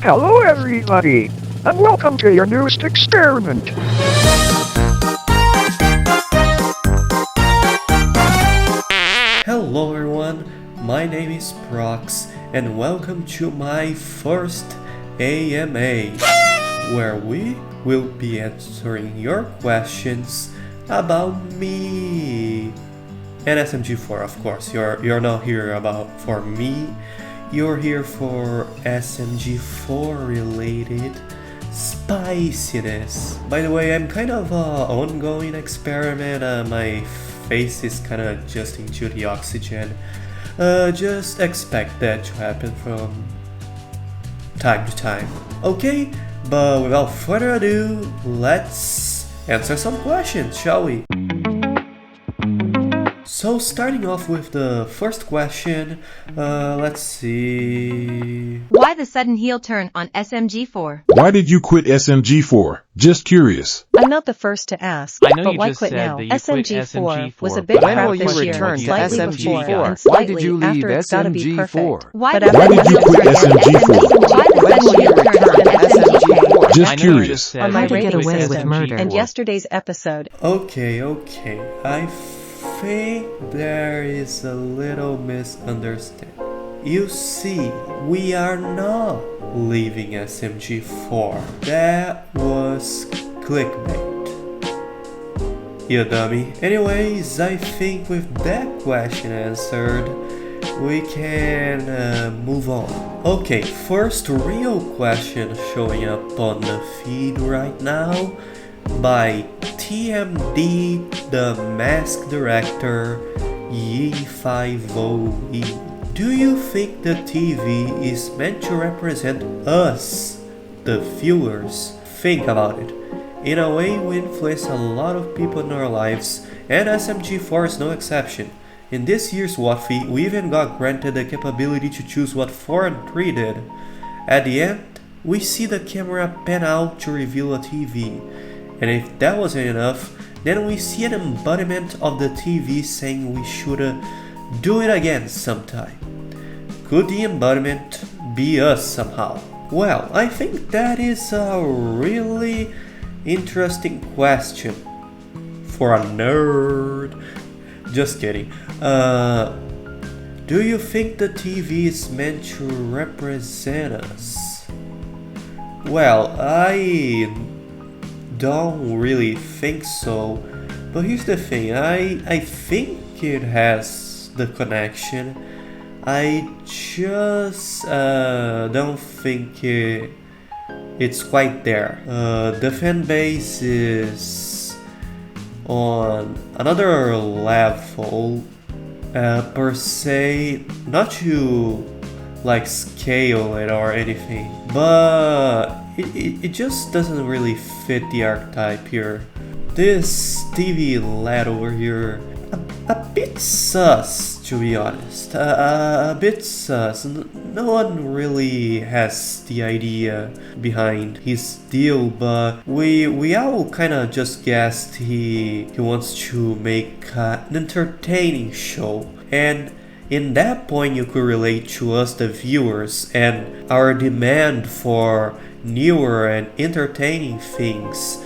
Hello everybody, and welcome to your newest experiment. Hello everyone, my name is Prox, and welcome to my first AMA, where we will be answering your questions about me. And SMG4, of course, you're not here for me, you're here for SMG4 related spiciness. By the way, I'm kind of an ongoing experiment. My face is kind of adjusting to the oxygen. Just expect that to happen from time to time. Okay, but without further ado, let's answer some questions, shall we? So starting off with the first question, let's see. Why the sudden heel turn on SMG4? Why did you quit SMG4? Just curious. I'm not the first to ask, I know but you why just quit said now? that you quit SMG4 was a SMG4, bit but when crap will you this year, return to slightly SMG4? before and Why did you slightly leave after it's gotta be SMG4? perfect. Why But the Why after did you heel quit turn SMG4? Why the When sudden will you heel turn return on to SMG4? Just I know you curious. just said On that my you regular quit wisdom SMG4. and yesterday's episode, Okay, I think there is a little misunderstanding. You see, we are not leaving SMG4. That was clickbait. You dummy. Anyways, I think with that question answered, we can move on. Okay, first real question showing up on the feed right now by TMD, the Mask Director, Ye50E. Do you think the TV is meant to represent us, the viewers? Think about it. In a way, we influence a lot of people in our lives, and SMG4 is no exception. In this year's WOTFI, we even got granted the capability to choose what 4 and 3 did. At the end, we see the camera pan out to reveal a TV. And if that wasn't enough, then we see an embodiment of the TV saying we should do it again sometime. Could the embodiment be us somehow? Well, I think that is a really interesting question for a nerd. Just kidding. Do you think the TV is meant to represent us? Well, I don't really think so, but here's the thing, I think it has the connection. I just don't think it's quite there. The fan base is on another level per se, not to like scale it or anything, but it just doesn't really fit the archetype here. This TV lad over here, a bit sus, to be honest. A bit sus. No one really has the idea behind his deal, but we all kind of just guessed he wants to make an entertaining show, and in that point you could relate to us, the viewers, and our demand for newer and entertaining things.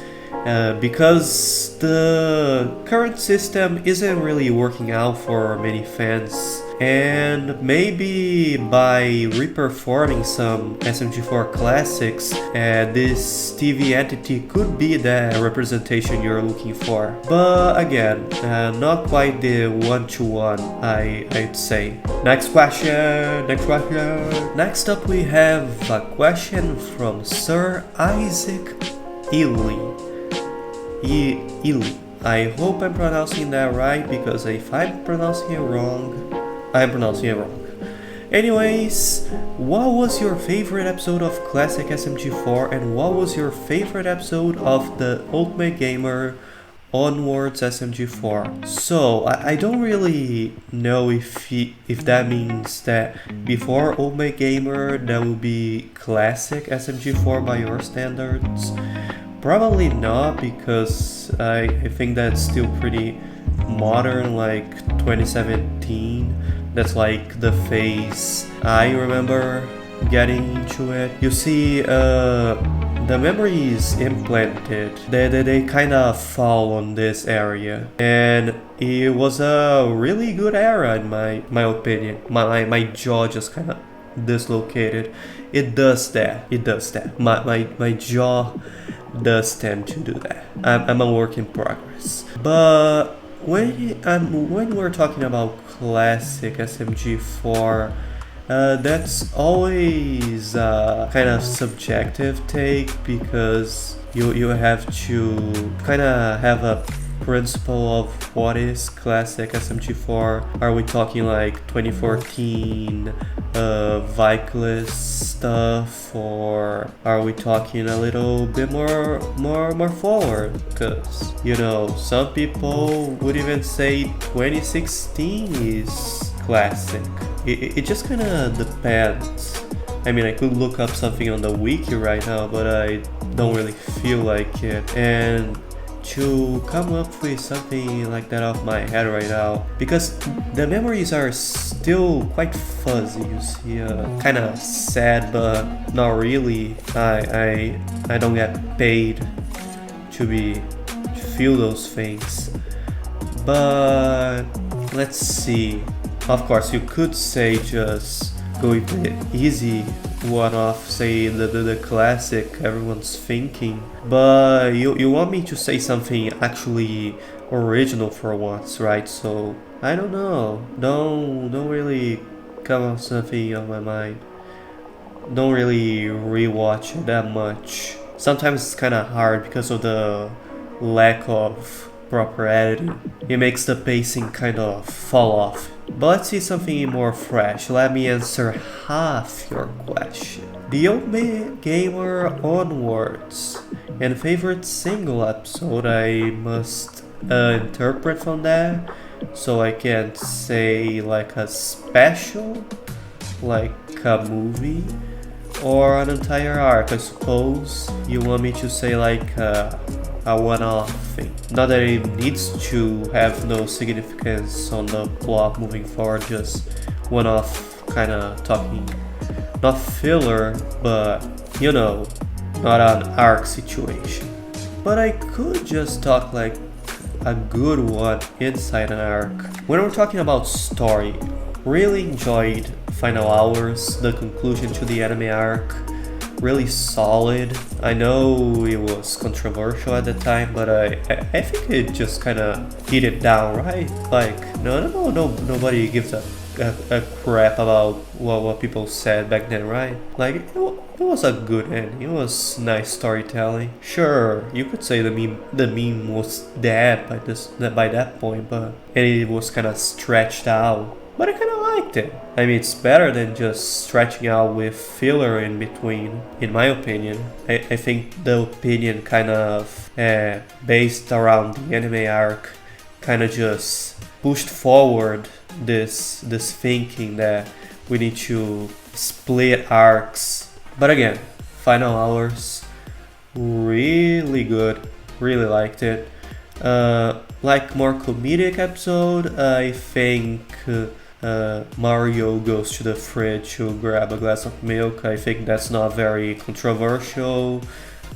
Because the current system isn't really working out for many fans, and maybe by reperforming some SMG4 classics, this TV entity could be the representation you're looking for. But again, not quite the one-to-one, I'd say. Next question. Next up we have a question from Sir Isaac Ely. I hope I'm pronouncing that right, because if I'm pronouncing it wrong, I'm pronouncing it wrong. Anyways, what was your favorite episode of Classic SMG4, and what was your favorite episode of the Ultimate Gamer Onwards SMG4? So, I don't really know if that means that before Ultimate Gamer that will be Classic SMG4 by your standards. Probably not, because I think that's still pretty modern, like 2017. That's like the phase I remember getting into it. You see, the memories implanted, they kind of fall on this area, and it was a really good era in my opinion. My jaw just kind of dislocated. It does that. My jaw does tend to do that. I'm a work in progress. But when we're talking about classic SMG4, that's always a kind of subjective take, because you have to kind of have a principle of what is classic SMG4. Are we talking like 2014 Vicless stuff, or are we talking a little bit more forward? Because, you know, some people would even say 2016 is classic. It just kind of depends. I mean, I could look up something on the wiki right now, but I don't really feel like it. And to come up with something like that off my head right now, because the memories are still quite fuzzy, you see, kind of sad, but not really. I don't get paid to feel those things. But let's see. Of course, you could say just go with the easy one-off, say the classic everyone's thinking, but you want me to say something actually original for once, right? So I don't know. Don't really come up with something on my mind. Don't really rewatch it that much. Sometimes it's kind of hard because of the lack of proper editing. It makes the pacing kind of fall off. But let's see something more fresh. Let me answer half your question. The Old Gamer onwards. And favorite single episode, I must interpret from that. So I can't say like a special, like a movie, or an entire arc. I suppose you want me to say like a one-off thing. Not that it needs to have no significance on the plot moving forward, just one-off kind of talking. Not filler, but you know, not an arc situation. But I could just talk like a good one inside an arc. When we're talking about story, really enjoyed Final Hours, the conclusion to the anime arc. Really solid. I know it was controversial at the time, but I think it just kind of hit it down, right? Like nobody gives a crap about what people said back then, right? Like it was a good ending. It was nice storytelling. Sure, you could say the meme was dead by that point, but it was kind of stretched out. But I kind of liked it. I mean, it's better than just stretching out with filler in between, in my opinion. I think the opinion kind of based around the anime arc kind of just pushed forward this thinking that we need to split arcs. But again, Final Hours, really good. Really liked it. Like more comedic episode, I think Mario goes to the fridge to grab a glass of milk. I think that's not very controversial.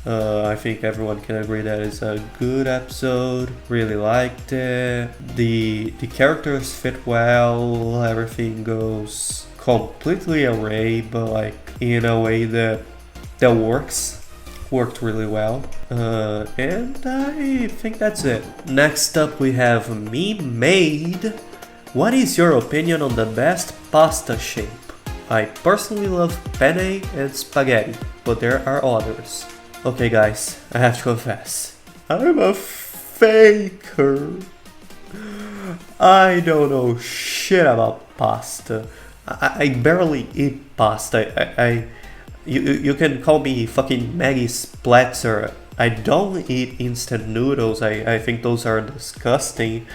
I think everyone can agree that it's a good episode. Really liked it. The characters fit well. Everything goes completely away, but like in a way that worked really well. And I think that's it. Next up we have Meme Made. What is your opinion on the best pasta shape? I personally love penne and spaghetti, but there are others. Okay guys, I have to confess, I'm a faker. I don't know shit about pasta. I barely eat pasta. You can call me fucking Maggie Splatzer. I don't eat instant noodles. I think those are disgusting.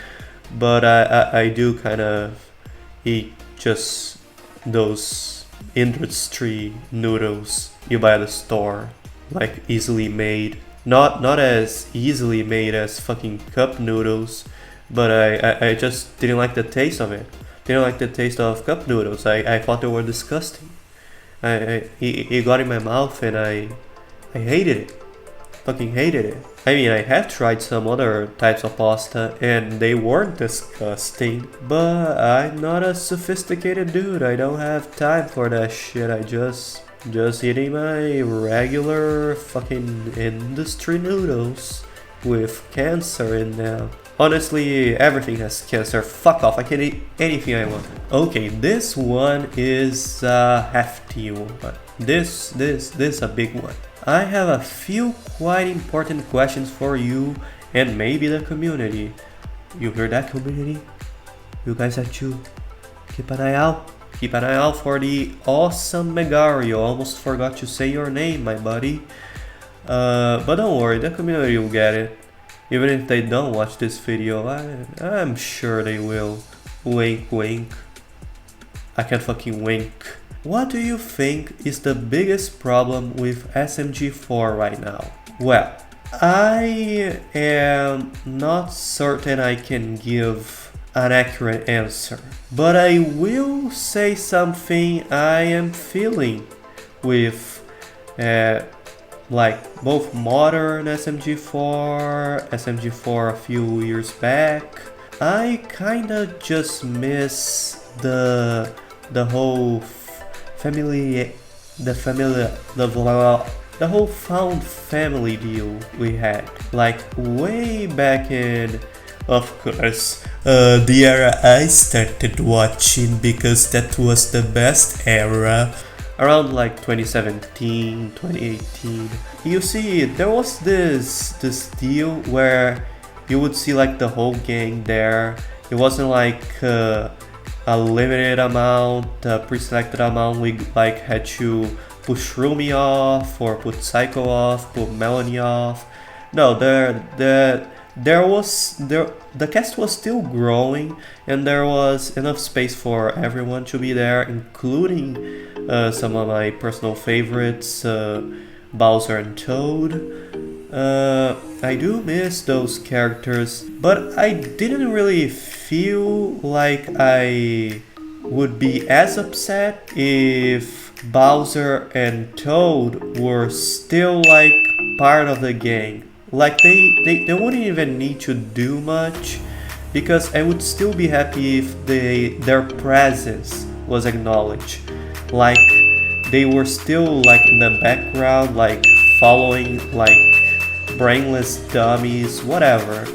But I do kind of eat just those industry noodles you buy at the store, like easily made. Not as easily made as fucking cup noodles, but I just didn't like the taste of it. Didn't like the taste of cup noodles. I thought they were disgusting. It got in my mouth and I hated it. Fucking hated it. I mean, I have tried some other types of pasta and they weren't disgusting, but I'm not a sophisticated dude. I don't have time for that shit. I just eating my regular fucking industry noodles with cancer in them. Honestly, everything has cancer. Fuck off, I can eat anything I want. Okay, this one is a hefty one. This a big one. I have a few quite important questions for you and maybe the community. You hear that, community? You guys have to keep an eye out. Keep an eye out for the awesome Megario. Almost forgot to say your name, my buddy. But don't worry, the community will get it. Even if they don't watch this video, I'm sure they will. Wink wink. I can't fucking wink. What do you think is the biggest problem with SMG4 right now? Well, I am not certain I can give an accurate answer, but I will say something I am feeling with like both modern SMG4, SMG4 a few years back. I kinda just miss the whole the whole found family deal we had, like way back in, of course, the era I started watching, because that was the best era, around like 2017, 2018. You see, there was this deal where you would see like the whole gang there. It wasn't like a limited amount, a pre-selected amount. We like had to put Shroomy off or put Psycho off, put Melanie off. No, the cast was still growing and there was enough space for everyone to be there, including some of my personal favorites, Bowser and Toad. I do miss those characters, but I didn't really feel like I would be as upset if Bowser and Toad were still like part of the gang. Like they wouldn't even need to do much, because I would still be happy if their presence was acknowledged. Like they were still like in the background, like following like brainless dummies, whatever.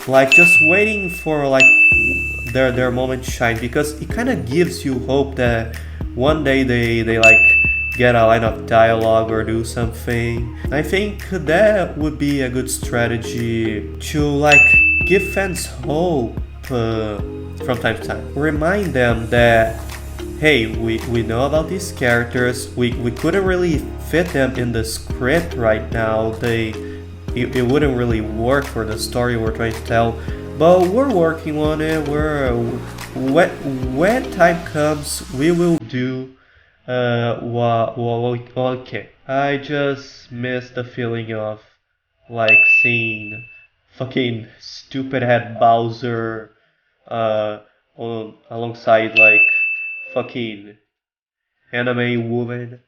Like just waiting for like their moment to shine, because it kind of gives you hope that one day they like get a line of dialogue or do something. I think that would be a good strategy to like give fans hope from time to time. Remind them that, hey, we know about these characters, we couldn't really fit them in the script right now. It wouldn't really work for the story we're trying to tell, but we're working on it. When time comes, we will do okay. I just miss the feeling of like seeing fucking stupid head Bowser alongside like fucking anime woman.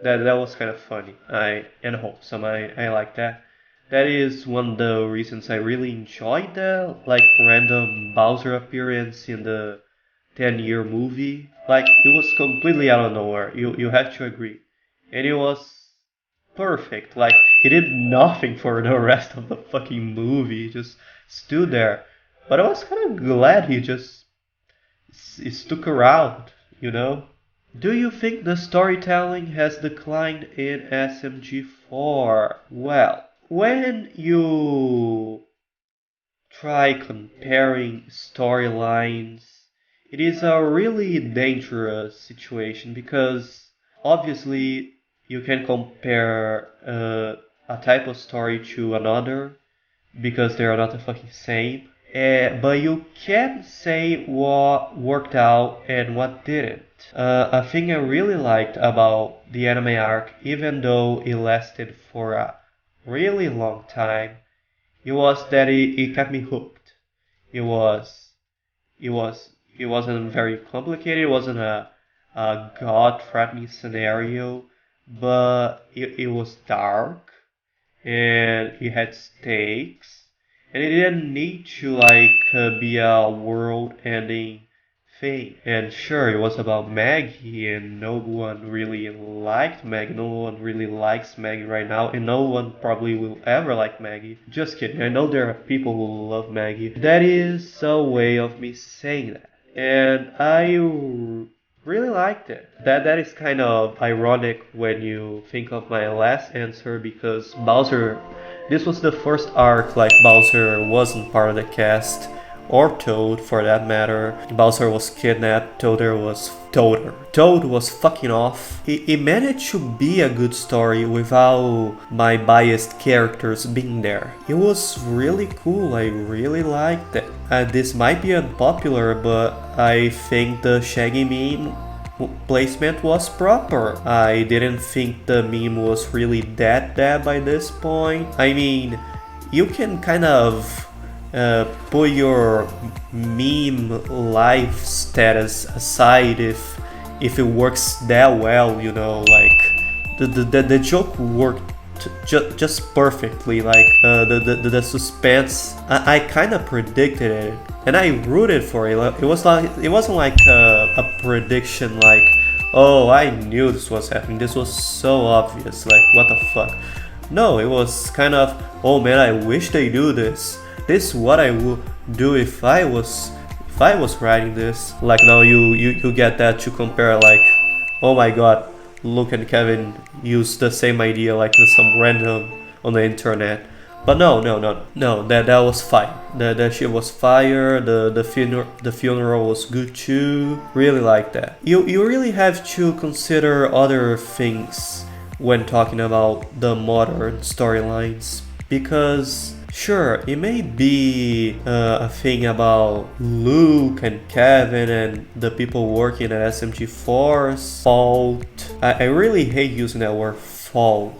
That was kind of funny. And wholesome. I like that. That is one of the reasons I really enjoyed the like random Bowser appearance in the 10-year movie. Like it was completely out of nowhere. You have to agree. And it was perfect. Like he did nothing for the rest of the fucking movie. He just stood there. But I was kind of glad he just stuck around, you know? Do you think the storytelling has declined in SMG4? Well, when you try comparing storylines, it is a really dangerous situation, because obviously you can compare a type of story to another because they are not the fucking same. But you can't say what worked out and what didn't. A thing I really liked about the anime arc, even though it lasted for a really long time, it was that it kept me hooked. It wasn't very complicated. It wasn't a a god-threatening scenario, but it was dark and it had stakes, and it didn't need to be a world-ending thing. And sure, it was about Maggie, and no one really liked Maggie. No one really likes Maggie right now, and no one probably will ever like Maggie. Just kidding. I know there are people who love Maggie. That is a way of me saying that, and I really liked it. That is kind of ironic when you think of my last answer, because Bowser, this was the first arc Bowser wasn't part of the cast, or Toad for that matter. Bowser was kidnapped, Toad was fucking off. It managed to be a good story without my biased characters being there. It was really cool, I really liked it. This might be unpopular, but I think the Shaggy meme placement was proper. I didn't think the meme was really that bad by this point. I mean, you can kind of put your meme life status aside if it works that well, you know, the joke worked just perfectly, the suspense. I kind of predicted it, and I rooted for it. It wasn't like a prediction oh, I knew this was happening, this was so obvious, what the fuck. No, it was kind of, oh man, I wish they do this. This is what I would do if I was writing this. Now you get that to compare, oh my god, Luke and Kevin used the same idea some random on the internet. But no, that was fire. That shit was fire. The funeral was good too. Really like that. You really have to consider other things when talking about the modern storylines, because sure, it may be a thing about Luke and Kevin and the people working at SMG4's fault. I really hate using that word fault,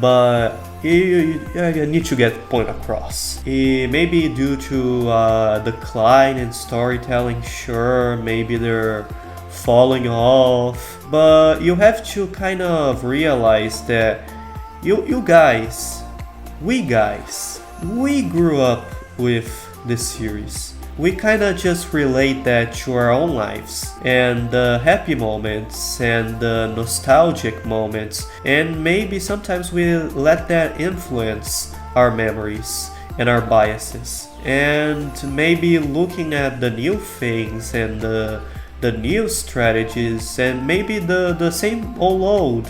but you need to get the point across. It may be due to decline in storytelling, sure, maybe they're falling off, but you have to kind of realize that we grew up with this series. We kinda just relate that to our own lives, and the happy moments and the nostalgic moments, and maybe sometimes we let that influence our memories and our biases. And maybe looking at the new things and the new strategies, and maybe the same old load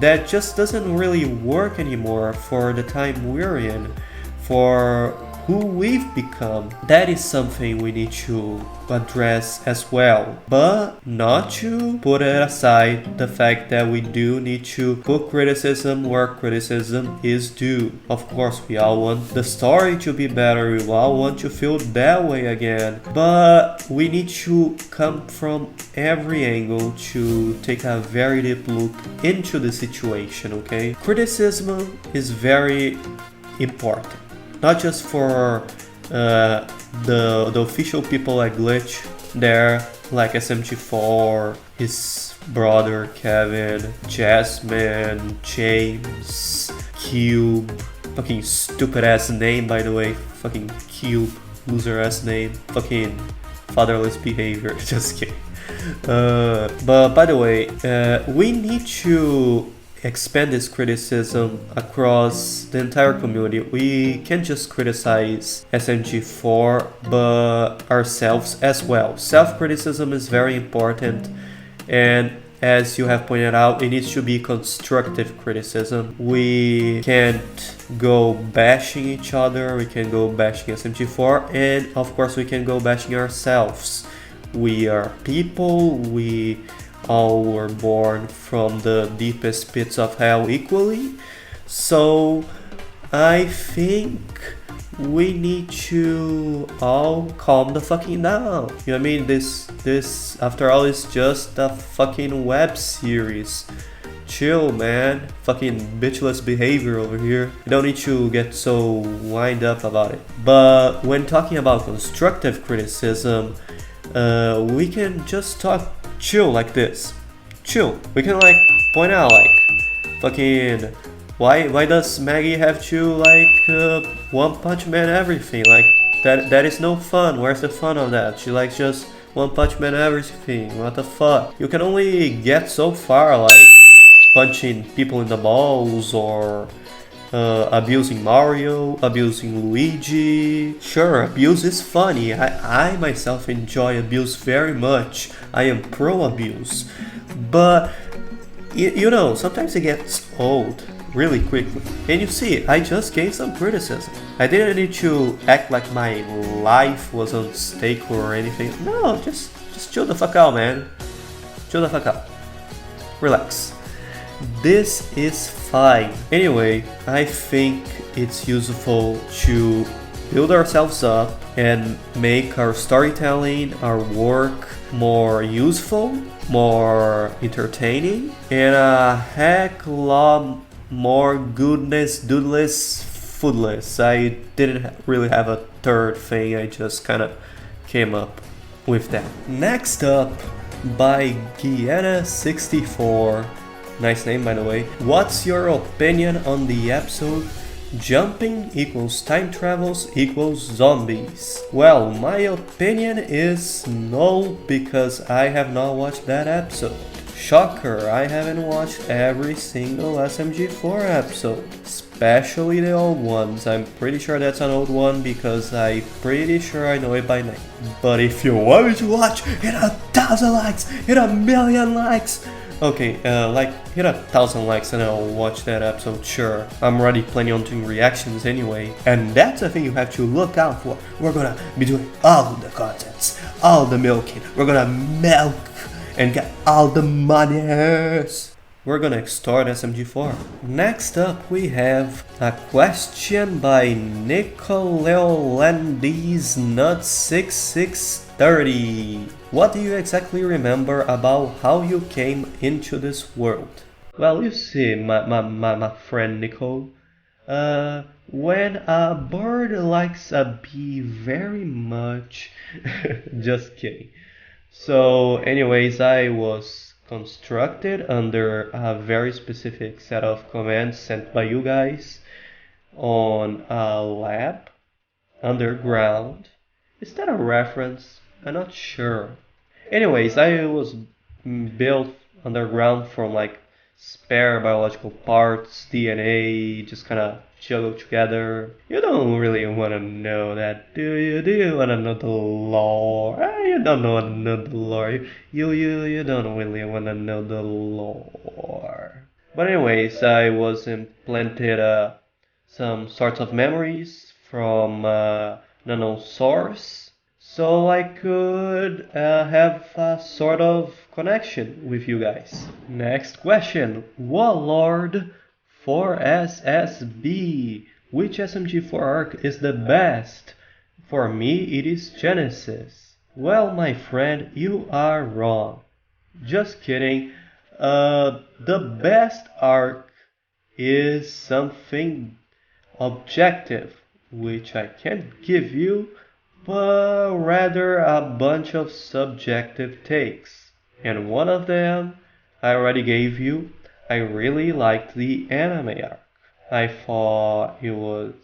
that just doesn't really work anymore for the time we're in, for who we've become. That is something we need to address as well, but not to put it aside the fact that we do need to put criticism where criticism is due. Of course, we all want the story to be better, we all want to feel that way again, but we need to come from every angle to take a very deep look into the situation, okay? Criticism is very important. Not just for the official people like Glitch there, like SMG4, his brother Kevin, Jasmine, James, Cube, fucking stupid ass name by the way, fucking Cube, loser ass name, fucking fatherless behavior, just kidding. But by the way, we need to expand this criticism across the entire community. We can't just criticize SMG4, but ourselves as well. Self-criticism is very important, and as you have pointed out, it needs to be constructive criticism. We can't go bashing each other, we can go bashing SMG4, and of course we can go bashing ourselves. We are people, we all were born from the deepest pits of hell equally, so I think we need to all calm the fucking down. You know what I mean? This after all is just a fucking web series. Chill, man. Fucking bitchless behavior over here. You don't need to get so wind up about it. But when talking about constructive criticism, we can just talk chill like this. chill. We can like point out like fucking why does Maggie have to like One Punch Man everything? Like that is no fun. Where's the fun of that? She likes just One Punch Man everything. What the fuck? You can only get so far like punching people in the balls or abusing Mario, abusing Luigi. Sure, abuse is funny. I myself enjoy abuse very much. I am pro abuse. But you know, sometimes it gets old really quickly. And you see, I just gave some criticism. I didn't need to act like my life was on stake or anything. No, just chill the fuck out, man. Chill the fuck out. Relax. This is fine. Anyway, I think it's useful to build ourselves up and make our storytelling, our work more useful, more entertaining, and a heck lot more goodness, doodless, foodless. I didn't really have a third thing, I just kind of came up with that. Next up, by Gianna64. Nice name, by the way. What's your opinion on the episode Jumping equals time travels equals zombies? Well, my opinion is no, because I have not watched that episode. Shocker, I haven't watched every single SMG4 episode, especially the old ones. I'm pretty sure that's an old one because I'm pretty sure I know it by name. But if you want me to watch, hit 1,000 likes, hit 1,000,000 likes. Okay, like hit 1,000 likes and I'll watch that episode, sure. I'm already planning on doing reactions anyway. And that's a thing you have to look out for. We're gonna be doing all the contents, all the milking. We're gonna milk and get all the monies. We're gonna extort SMG4. Next up we have a question by Nicoleolandis Nut 6630. What do you exactly remember about how you came into this world? Well, you see, my friend Nicole, when a bird likes a bee very much, just kidding. So anyways, I was constructed under a very specific set of commands sent by you guys on a lab underground. Is that a reference? I'm not sure. Anyways, I was built underground from like spare biological parts, DNA, just kind of juggled together. You don't really want to know that, do you? Do you want to know the lore? You don't want to know the lore. You don't really want to know the lore. But anyways, I was implanted some sorts of memories from an unknown source, so I could have a sort of connection with you guys. Next question. Warlord 4SSB. Which SMG4 arc is the best? For me, it is Genesis. Well, my friend, you are wrong. Just kidding. The best arc is something objective, which I can't give you, but rather a bunch of subjective takes. And one of them I already gave you. I really liked the anime arc. I thought it was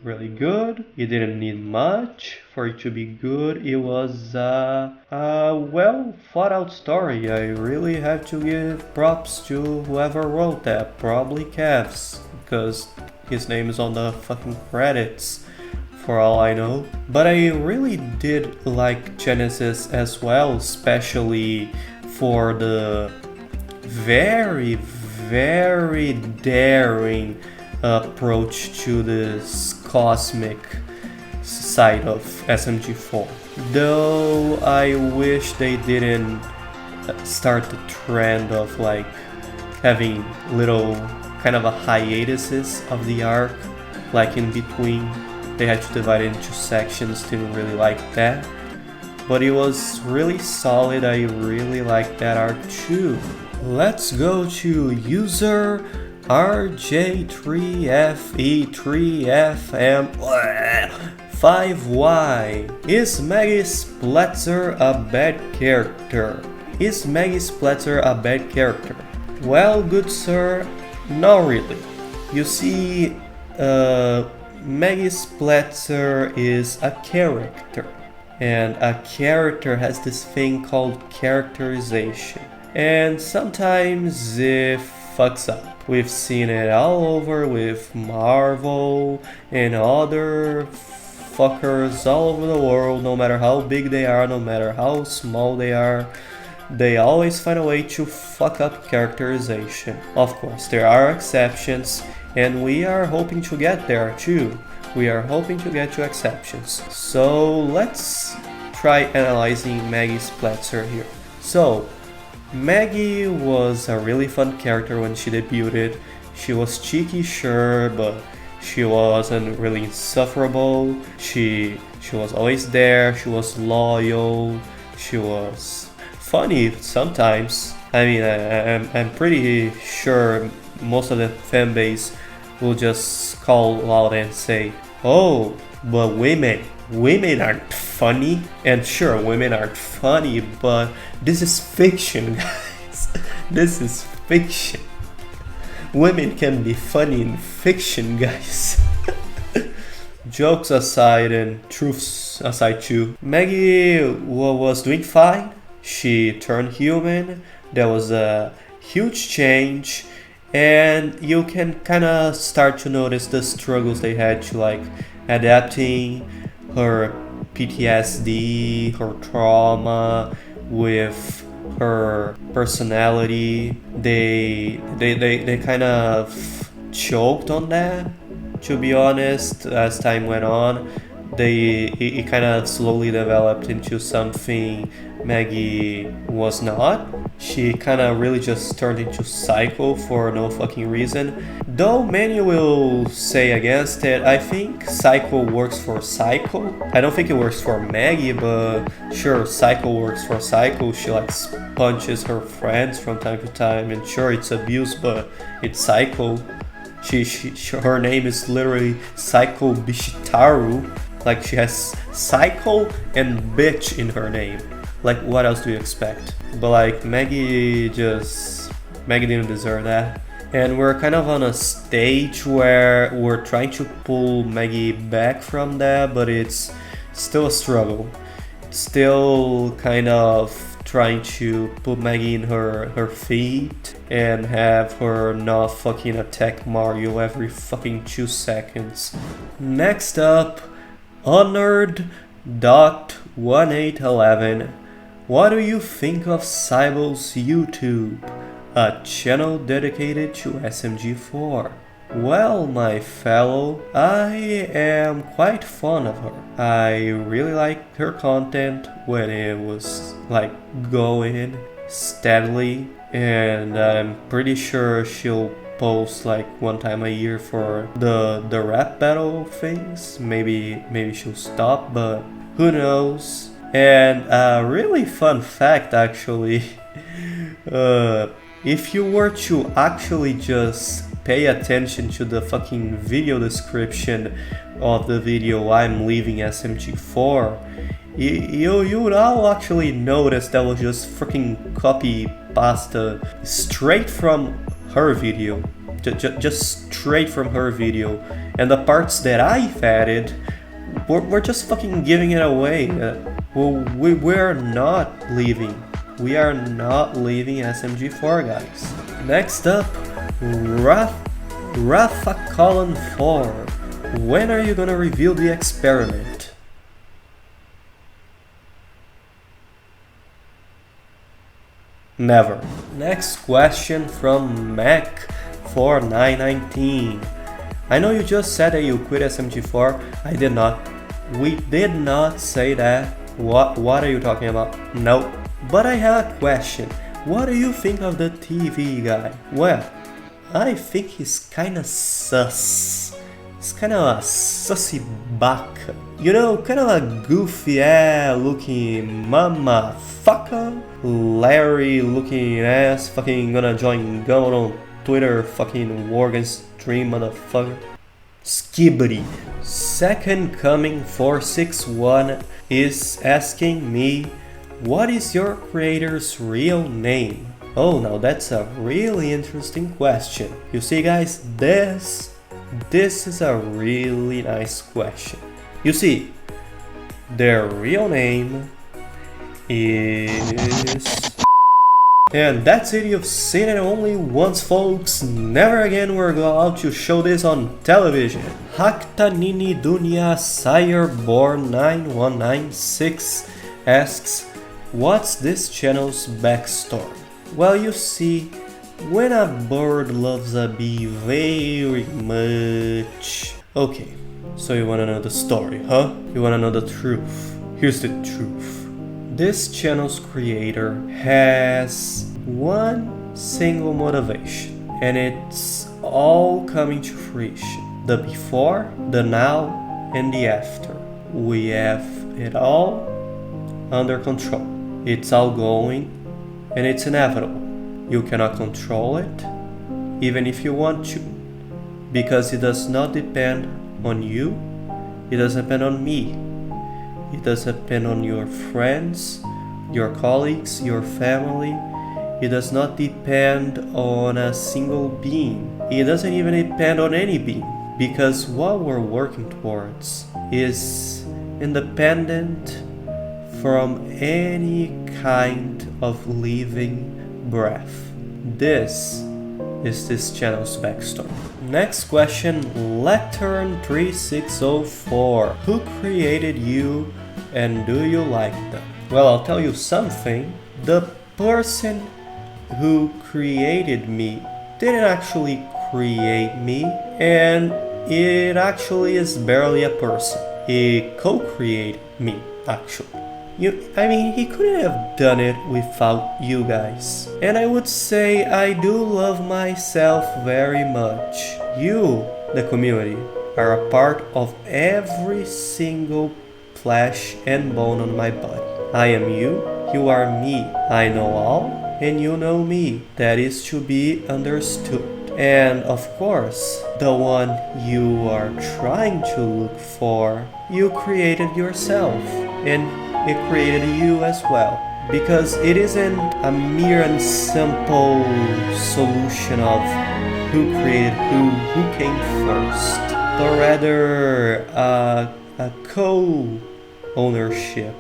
really good. It didn't need much for it to be good. It was a well thought out story. I really have to give props to whoever wrote that. Probably Kevs, because his name is on the fucking credits, for all I know. But I really did like Genesis as well, especially for the very daring approach to this cosmic side of SMG4. Though I wish they didn't start the trend of like having little kind of a hiatuses of the arc, like in between. They had to divide it into sections, didn't really like that. But it was really solid, I really liked that arc too. Let's go to user RJ3FE3FM5Y. Is Maggie Splatzer a bad character? Is Maggie Splatter a bad character? Well, good sir, not really. You see, Maggie Splatter is a character, and a character has this thing called characterization, and sometimes it fucks up. We've seen it all over with Marvel and other fuckers all over the world. No matter how big they are, no matter how small they are, they always find a way to fuck up characterization. Of course, there are exceptions, and we are hoping to get there too. We are hoping to get to exceptions. So let's try analyzing Maggie Splatter here. So, Maggie was a really fun character when she debuted. She was cheeky, sure, but she wasn't really insufferable. She was always there. She was loyal. She was funny sometimes. I mean, I'm pretty sure most of the fan base will just call out and say, "Oh, but women aren't funny." And sure, women aren't funny, but this is fiction, guys. This is fiction. Women can be funny in fiction, guys. Jokes aside and truths aside too, Maggie was doing fine. She turned human. There was a huge change, and you can kind of start to notice the struggles they had to like adapting her PTSD, her trauma with her personality. They kind of choked on that, to be honest. As time went on, it kind of slowly developed into something Maggie was not. She kind of really just turned into Psycho for no fucking reason. Though many will say against it, I think Psycho works for Psycho. I don't think it works for Maggie, but sure, Psycho works for Psycho. She like punches her friends from time to time, and sure, it's abuse, but it's Psycho. Her name is literally Psycho Bishitaru. Like, she has Psycho and bitch in her name. Like, what else do you expect? But like, Maggie didn't deserve that. And we're kind of on a stage where we're trying to pull Maggie back from that, but it's still a struggle. It's still kind of trying to put Maggie in her feet and have her not fucking attack Mario every fucking 2 seconds. Next up, Honored.1811. What do you think of Cybel's YouTube, a channel dedicated to SMG4? Well, my fellow, I am quite fond of her. I really liked her content when it was like going steadily, and I'm pretty sure she'll post like 1 time a year for the rap battle things. Maybe she'll stop, but who knows. And a really fun fact, actually, if you were to actually just pay attention to the fucking video description of the video I'm leaving SMG4, you would all actually notice that was just freaking copy pasta straight from her video, just straight from her video, and the parts that I've added, we're just fucking giving it away. We're not leaving. We are not leaving SMG4, guys. Next up, Rafa Colin 4. When are you gonna reveal the experiment? Never. Next question from Mac4919. I know you just said that you quit SMG4. I did not. We did not say that. What are you talking about? Nope. But I have a question. What do you think of the TV guy? Well, I think he's kinda sus. He's kinda a sussy baka. You know, kind of a goofy looking motherfucker. Larry looking ass, fucking gonna join Gun on Twitter, fucking war against dream motherfucker. Skibbity. Second Coming 461 is asking me, What is your creator's real name? Oh, now that's a really interesting question. You see, guys, this is a really nice question. You see, their real name is... And that's it, you've seen it only once, folks. Never again we're allowed to show this on television. Haktanini Dunya Sireborn 9196 asks, what's this channel's backstory? Well, you see, when a bird loves a bee very much... Okay, so you wanna know the story, huh? You wanna know the truth? Here's the truth. This channel's creator has one single motivation, and it's all coming to fruition. The before, the now, and the after. We have it all under control. It's all going, and it's inevitable. You cannot control it, even if you want to, because it does not depend on you, it doesn't depend on me. It does depend on your friends, your colleagues, your family. It does not depend on a single being. It doesn't even depend on any being, because what we're working towards is independent from any kind of living breath. This is this channel's backstory. Next question, Lectern3604. Who created you and do you like them? Well, I'll tell you something. The person who created me didn't actually create me, and it actually is barely a person. It co-created me, actually. He couldn't have done it without you guys. And I would say I do love myself very much. You, the community, are a part of every single flesh and bone on my body. I am you, you are me. I know all, and you know me. That is to be understood. And of course, the one you are trying to look for, you created yourself. And it created you as well, because it isn't a mere and simple solution of who created who came first, but rather a co-ownership,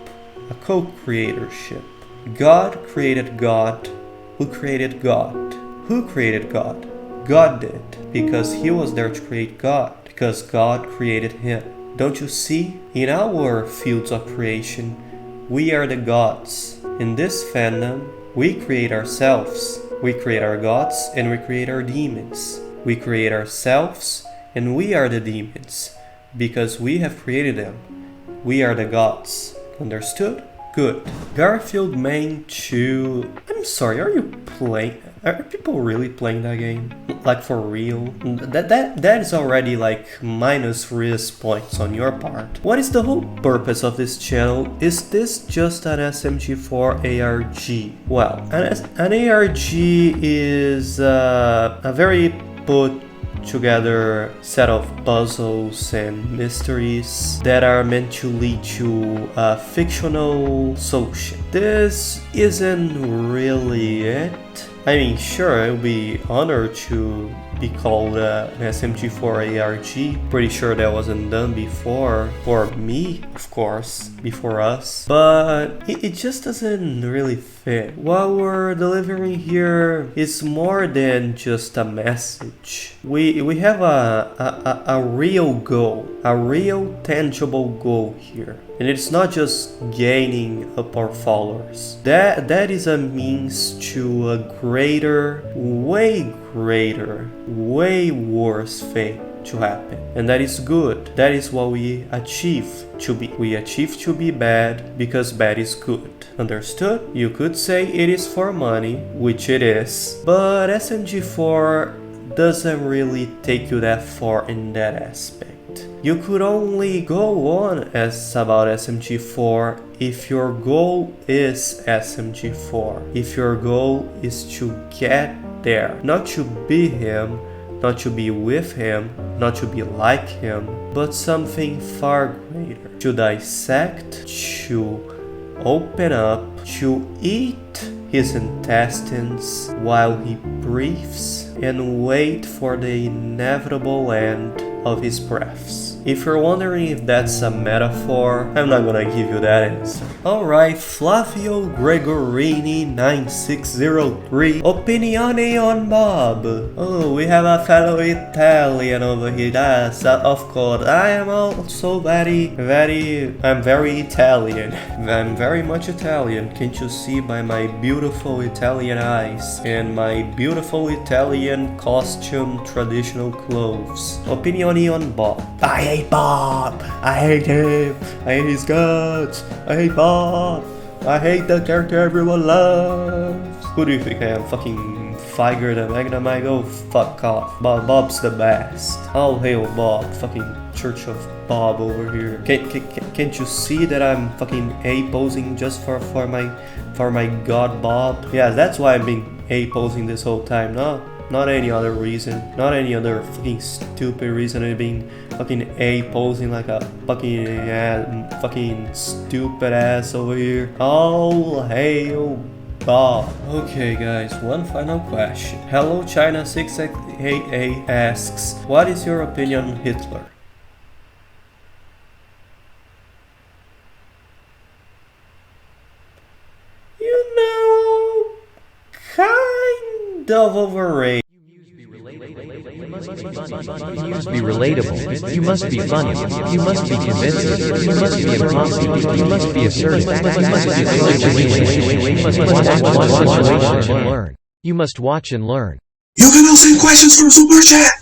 a co-creatorship. God created God. Who created God? Who created God? God did, because he was there to create God, because God created him. Don't you see? In our fields of creation, we are the gods. In this fandom, we create ourselves. We create our gods and we create our demons. We create ourselves and we are the demons, because we have created them. We are the gods. Understood? Good. Garfield Main 2. I'm sorry, are people really playing that game? Like for real? That is already like minus risk points on your part. What is the whole purpose of this channel? Is this just an SMG4 ARG? Well, an ARG is a very put together set of puzzles and mysteries that are meant to lead to a fictional solution. This isn't really it. I mean, sure, it would be honored to be called an SMG4 ARG. Pretty sure that wasn't done before, for me, of course, before us. But it just doesn't really fit. What we're delivering here is more than just a message. We have a real goal, a real tangible goal here. And it's not just gaining up our followers. That is a means to a greater, way worse thing to happen. And that is good. That is what we achieve to be. We achieve to be bad because bad is good. Understood? You could say it is for money, which it is, but SMG4 doesn't really take you that far in that aspect. You could only go on as about SMG4 if your goal is SMG4. If your goal is to get there, not to be him, not to be with him, not to be like him, but something far greater. To dissect, to open up, to eat his intestines while he breathes and wait for the inevitable end of his breaths. If you're wondering if that's a metaphor, I'm not gonna give you that answer. Alright, Flavio Gregorini 9603. Opinione on Bob. Oh, we have a fellow Italian over here. Yes, of course. I am also I'm very Italian. I'm very much Italian. Can't you see by my beautiful Italian eyes and my beautiful Italian costume, traditional clothes? Opinione on Bob. I hate Bob. I hate him. I hate his guts. I hate Bob. I hate the character everyone loves. Who do you think I am? Fucking Figer the Magnum? I go fuck off. Bob's the best. All hail Bob. Fucking Church of Bob over here. Can't you see that I'm fucking A-posing just for my god Bob? Yeah, that's why I've been A-posing this whole time. No, not any other reason. Not any other fucking stupid reason I've been fucking A-posing like a fucking stupid ass over here. All hail Bob. Okay guys, one final question. Hello China 688 asks, what is your opinion on Hitler? You know, kind of overrated. You must be relatable. You must be funny. You must be convincing. You must be impossible. You must be assertive. You must watch and learn. You can also send questions from Super Chat.